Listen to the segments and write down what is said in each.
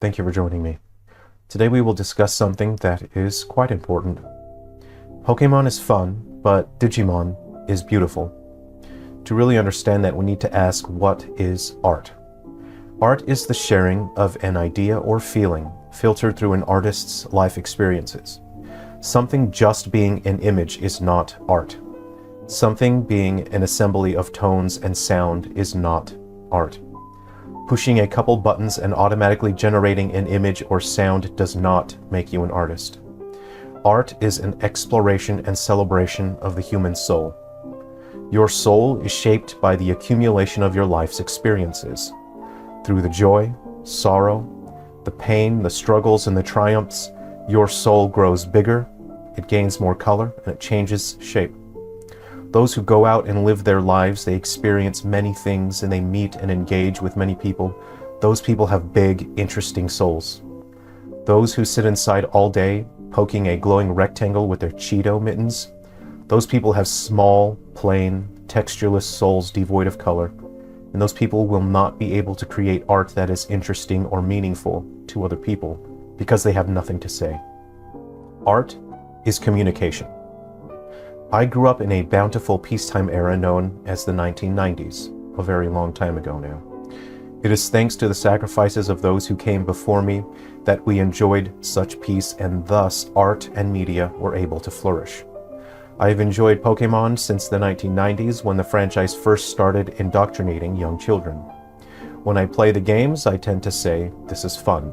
Thank you for joining me. Today we will discuss something that is quite important. Pokemon is fun, but Digimon is beautiful. To really understand that, we need to ask, what is art? Art is the sharing of an idea or feeling filtered through an artist's life experiences. Something just being an image is not art. Something being an assembly of tones and sound is not art. Pushing a couple buttons and automatically generating an image or sound does not make you an artist. Art is an exploration and celebration of the human soul. Your soul is shaped by the accumulation of your life's experiences. Through the joy, sorrow, the pain, the struggles, and the triumphs, your soul grows bigger, it gains more color, and it changes shape. Those who go out and live their lives, they experience many things and they meet and engage with many people. Those people have big, interesting souls. Those who sit inside all day, poking a glowing rectangle with their Cheeto mittens, those people have small, plain, textureless souls devoid of color. And those people will not be able to create art that is interesting or meaningful to other people because they have nothing to say. Art is communication. I grew up in a bountiful peacetime era known as the 1990s, a very long time ago now. It is thanks to the sacrifices of those who came before me that we enjoyed such peace, and thus art and media were able to flourish. I have enjoyed Pokemon since the 1990s, when the franchise first started indoctrinating young children. When I play the games, I tend to say, this is fun.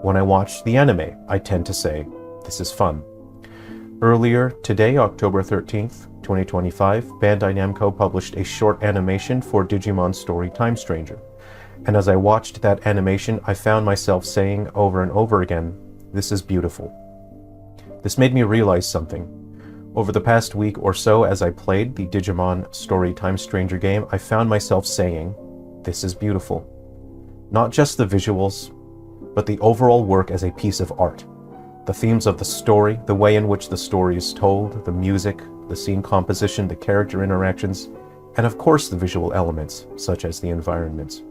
When I watch the anime, I tend to say, this is fun. Earlier today, October 13th, 2025, Bandai Namco published a short animation for Digimon Story Time Stranger. And as I watched that animation, I found myself saying over and over again, this is beautiful. This made me realize something. Over the past week or so, as I played the Digimon Story Time Stranger game, I found myself saying, this is beautiful. Not just the visuals, but the overall work as a piece of art. The themes of the story, the way in which the story is told, the music, the scene composition, the character interactions, and of course the visual elements, such as the environments.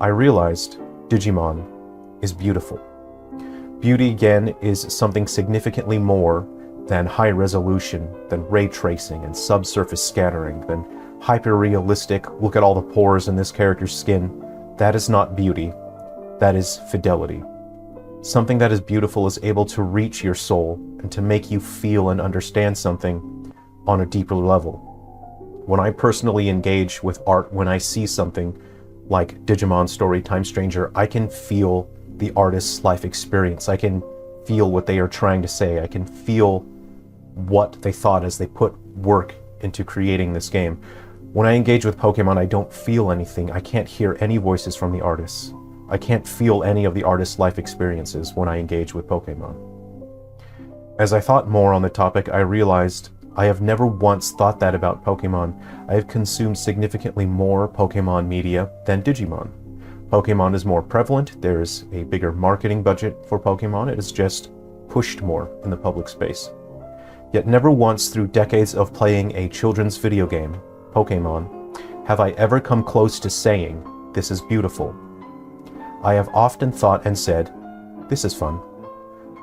I realized Digimon is beautiful. Beauty, again, is something significantly more than high resolution, than ray tracing and subsurface scattering, than hyper-realistic, look at all the pores in this character's skin. That is not beauty. That is fidelity. Something that is beautiful is able to reach your soul and to make you feel and understand something on a deeper level. When I personally engage with art, when I see something like Digimon Story Time Stranger, I can feel the artist's life experience. I can feel what they are trying to say. I can feel what they thought as they put work into creating this game. When I engage with Pokemon, I don't feel anything. I can't hear any voices from the artists. I can't feel any of the artist's life experiences when I engage with Pokemon. As I thought more on the topic, I realized I have never once thought that about Pokemon. I have consumed significantly more Pokemon media than Digimon. Pokemon is more prevalent, there is a bigger marketing budget for Pokemon, it is just pushed more in the public space. Yet never once through decades of playing a children's video game, Pokemon, have I ever come close to saying, this is beautiful. I have often thought and said, this is fun.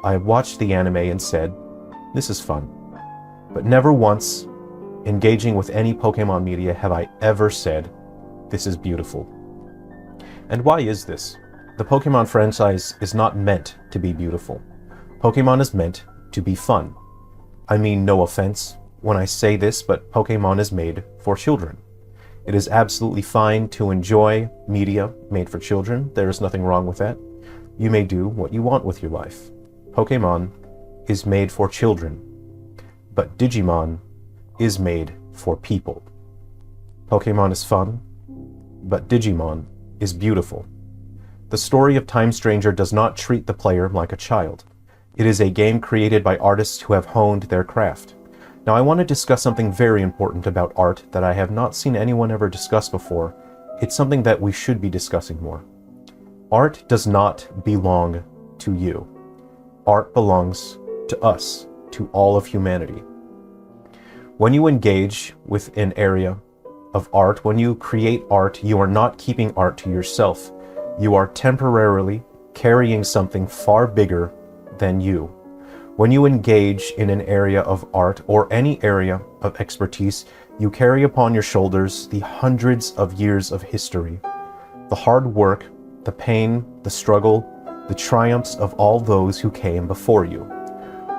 I have watched the anime and said, this is fun. But never once, engaging with any Pokemon media, have I ever said, this is beautiful. And why is this? The Pokemon franchise is not meant to be beautiful. Pokemon is meant to be fun. I mean, no offense when I say this, but Pokemon is made for children. It is absolutely fine to enjoy media made for children. There is nothing wrong with that. You may do what you want with your life. Pokemon is made for children, but Digimon is made for people. Pokemon is fun, but Digimon is beautiful. The story of Time Stranger does not treat the player like a child. It is a game created by artists who have honed their craft. Now, I want to discuss something very important about art that I have not seen anyone ever discuss before. It's something that we should be discussing more. Art does not belong to you. Art belongs to us, to all of humanity. When you engage with an area of art, when you create art, you are not keeping art to yourself. You are temporarily carrying something far bigger than you. When you engage in an area of art or any area of expertise, you carry upon your shoulders the hundreds of years of history, the hard work, the pain, the struggle, the triumphs of all those who came before you.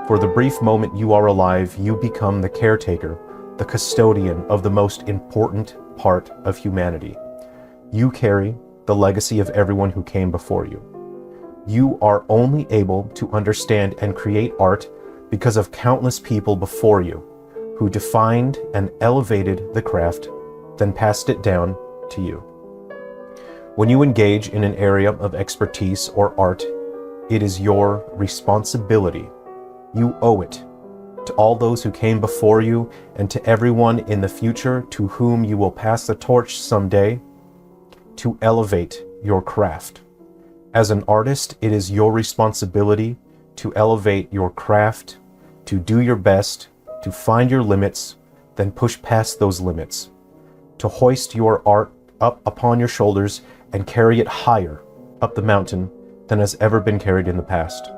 For the brief moment you are alive, you become the caretaker, the custodian of the most important part of humanity. You carry the legacy of everyone who came before you. You are only able to understand and create art because of countless people before you who defined and elevated the craft, then passed it down to you. When you engage in an area of expertise or art, it is your responsibility. You owe it to all those who came before you and to everyone in the future to whom you will pass the torch someday, to elevate your craft. As an artist, it is your responsibility to elevate your craft, to do your best, to find your limits, then push past those limits, to hoist your art up upon your shoulders and carry it higher up the mountain than has ever been carried in the past.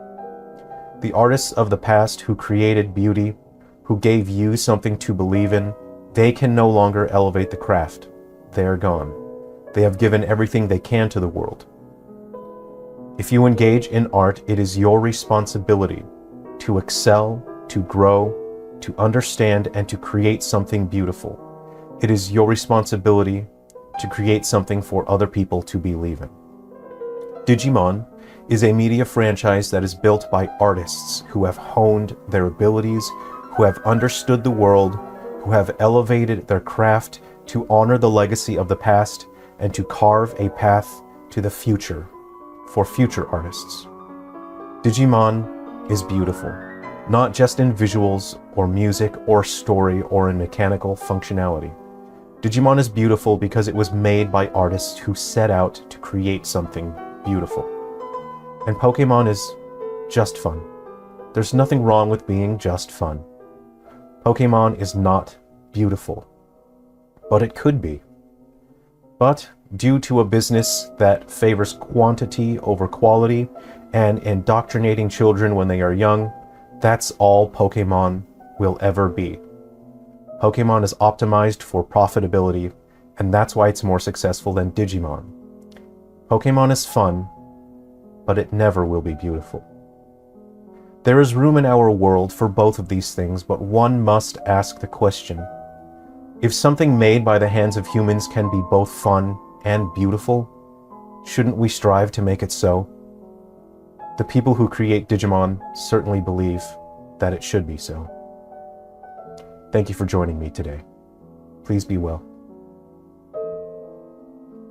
The artists of the past who created beauty, who gave you something to believe in, they can no longer elevate the craft. They are gone. They have given everything they can to the world. If you engage in art, it is your responsibility to excel, to grow, to understand, and to create something beautiful. It is your responsibility to create something for other people to believe in. Digimon is a media franchise that is built by artists who have honed their abilities, who have understood the world, who have elevated their craft to honor the legacy of the past and to carve a path to the future for future artists. Digimon is beautiful, not just in visuals or music or story or in mechanical functionality. Digimon is beautiful because it was made by artists who set out to create something beautiful. And Pokemon is just fun. There's nothing wrong with being just fun. Pokemon is not beautiful, but it could be. But due to a business that favors quantity over quality and indoctrinating children when they are young, that's all Pokemon will ever be. Pokemon is optimized for profitability, and that's why it's more successful than Digimon. Pokemon is fun, but it never will be beautiful. There is room in our world for both of these things, but one must ask the question: if something made by the hands of humans can be both fun and beautiful, shouldn't we strive to make it so? The people who create Digimon certainly believe that it should be so. Thank you for joining me today. Please be well.